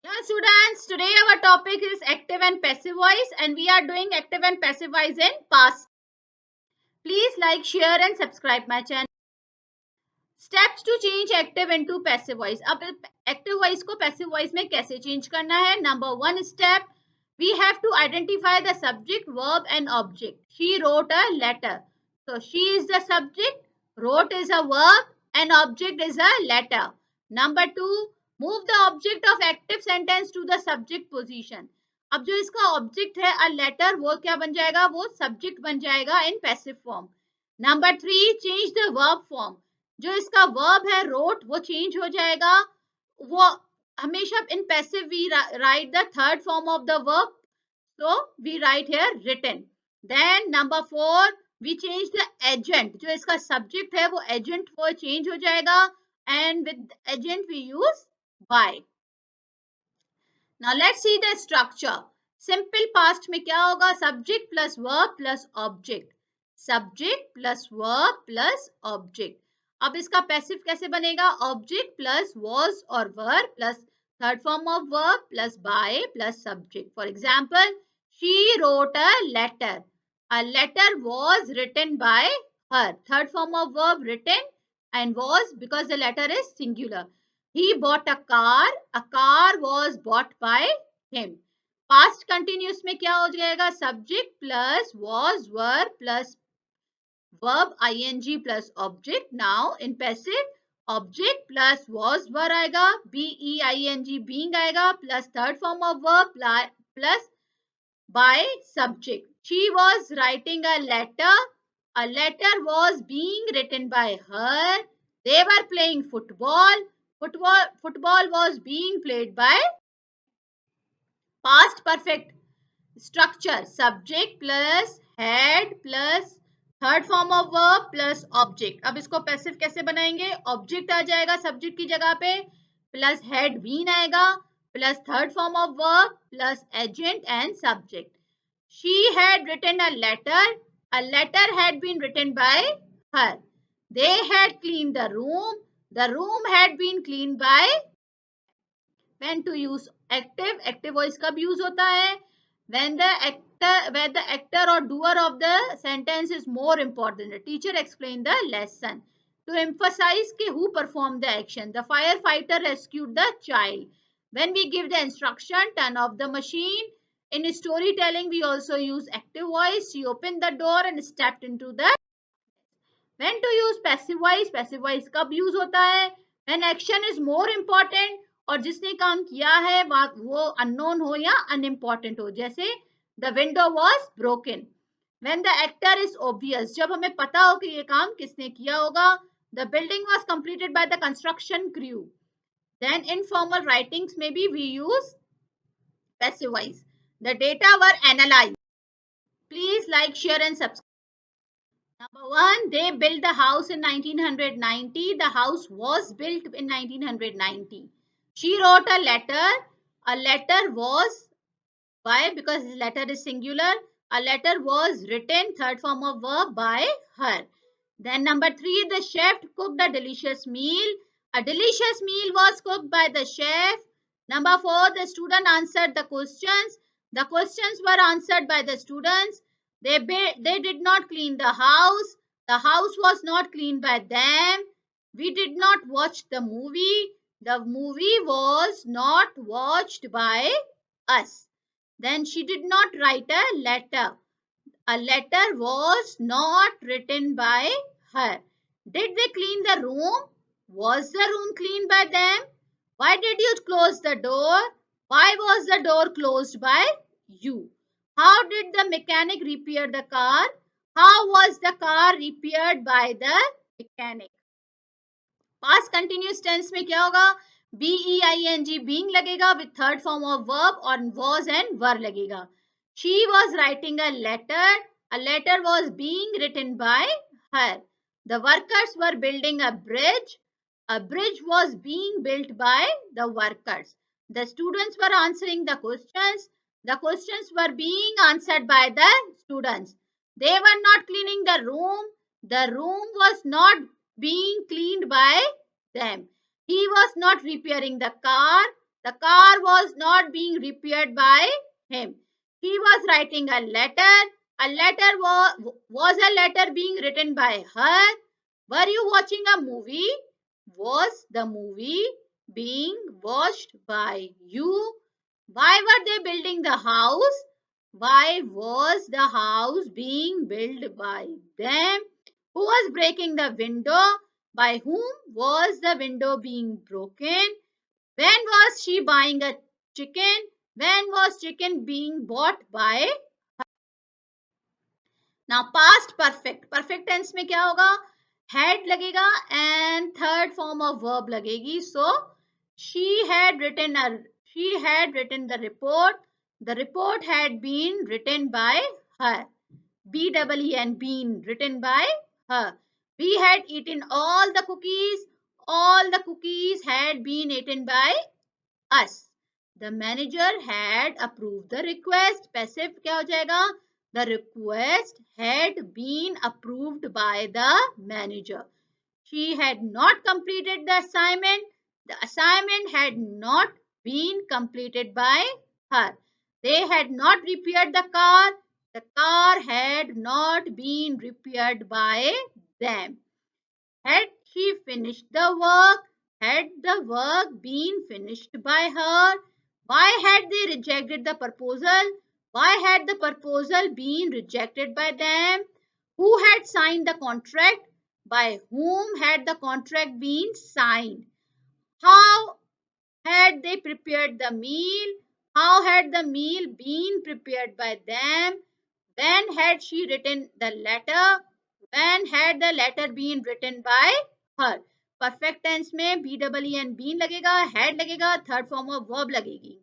Yeah, students, today our topic is active and passive voice, and we are doing active and passive voice in past. Please like, share and subscribe my channel. Steps to change active into passive voice. अब active voice को passive voice में कैसे change करना है? Number one step, we have to identify the subject, verb and object. She wrote a letter. So she is the subject, wrote is a verb and object is a letter. Number two, move the object of active sentence to the subject position. अब जो इसका object है a letter, वो क्या बन जाएगा? वो subject बन जाएगा in passive form. Number three, change the verb form. जो इसका वर्ब है रोट वो चेंज हो जाएगा. वो हमेशा in passive we write the third form of the verb, so we write here written. Then number four, we change the agent. जो इसका subject है वो agent वो change हो जाएगा, and with agent we use by. Now let's see the structure. Simple past में क्या होगा? Subject plus verb plus object. Subject plus verb plus object. अब इसका पैसिव कैसे बनेगा? ऑब्जेक्ट प्लस वॉज और verb plus third form of verb plus by plus subject. For example, she wrote a letter was written by her. Third form of verb written and was because the letter is singular. He bought a car was bought by him. Past continuous में क्या हो जाएगा? Subject plus was verb plus verb ing plus object. Now in passive, object plus was verb आएगा, being आएगा plus third form of verb plus by subject. She was writing a letter. A letter was being written by her. They were playing football. Football was being played by. Past perfect structure, subject plus head plus third form of verb plus object. अब इसको passive कैसे बनाएंगे? Object आ जाएगा subject की जगह पे, plus had been आएगा, plus third form of verb plus agent and subject. She had written a letter had been written by her. They had clean the room had been clean by. when to use active voice कब use होता है? when the actor or doer of the sentence is more important. The teacher explained the lesson to emphasize कि who performed the action. The firefighter rescued the child. When we give the instruction, turn off the machine. In storytelling we also use active voice. She opened the door and stepped into the. When to use passive voice? Passive voice कब use होता है? when action is more important और जिसने काम किया है वो unknown हो या अनइम्पॉर्टेंट हो. जैसे the window was broken. when the actor is obvious, जब हमें पता हो कि ये काम किसने किया होगा. the building was completed by the construction crew. then in formal writings maybe we use passive voice. the data were analyzed. Please like, share and subscribe. Number one, they built the house in 1990. The house was built in 1990. She wrote a letter. A letter was, why? Because letter is singular. A letter was written, third form of verb, by her. Then number three, the chef cooked a delicious meal. A delicious meal was cooked by the chef. Number four, the student answered the questions. The questions were answered by the students. They did not clean the house. The house was not cleaned by them. We did not watch the movie. The movie was not watched by us. Then she did not write a letter. A letter was not written by her. Did they clean the room? Was the room cleaned by them? Why did you close the door? Why was the door closed by you? How did the mechanic repair the car? How was the car repaired by the mechanic? Past continuous tense में क्या होगा? being लगेगा with third form of verb और was and were लगेगा. She was writing a letter. A letter was being written by her. The workers were building a bridge. A bridge was being built by the workers. The students were answering the questions. The questions were being answered by the students. They were not cleaning the room. The room was not being cleaned by them. He was not repairing the car. The car was not being repaired by him. He was writing a letter. A letter was a letter being written by her. Were you watching a movie? Was the movie being watched by you? Why were they building the house? Why was the house being built by them? Who was breaking the window? By whom was the window being broken? When was she buying a chicken? When was chicken being bought by? Now past perfect. Perfect tense में क्या होगा? Had लगेगा and third form of verb लगेगी. So she had written the report. The report had been written by her. BEEN been written by her. We had eaten all the cookies. All the cookies had been eaten by us. The manager had approved the request. Passive क्या हो जाएगा? The request had been approved by the manager. She had not completed the assignment. The assignment had not been completed by her. They had not repaired the car. The car had not been repaired by them. Had she finished the work? Had the work been finished by her? Why had they rejected the proposal? Why had the proposal been rejected by them? Who had signed the contract? By whom had the contract been signed? How had they prepared the meal? How had the meal been prepared by them? When had she written the letter? When had the letter been written by her? Perfect tense में BEEN been लगेगा, had लगेगा, third form of verb लगेगी.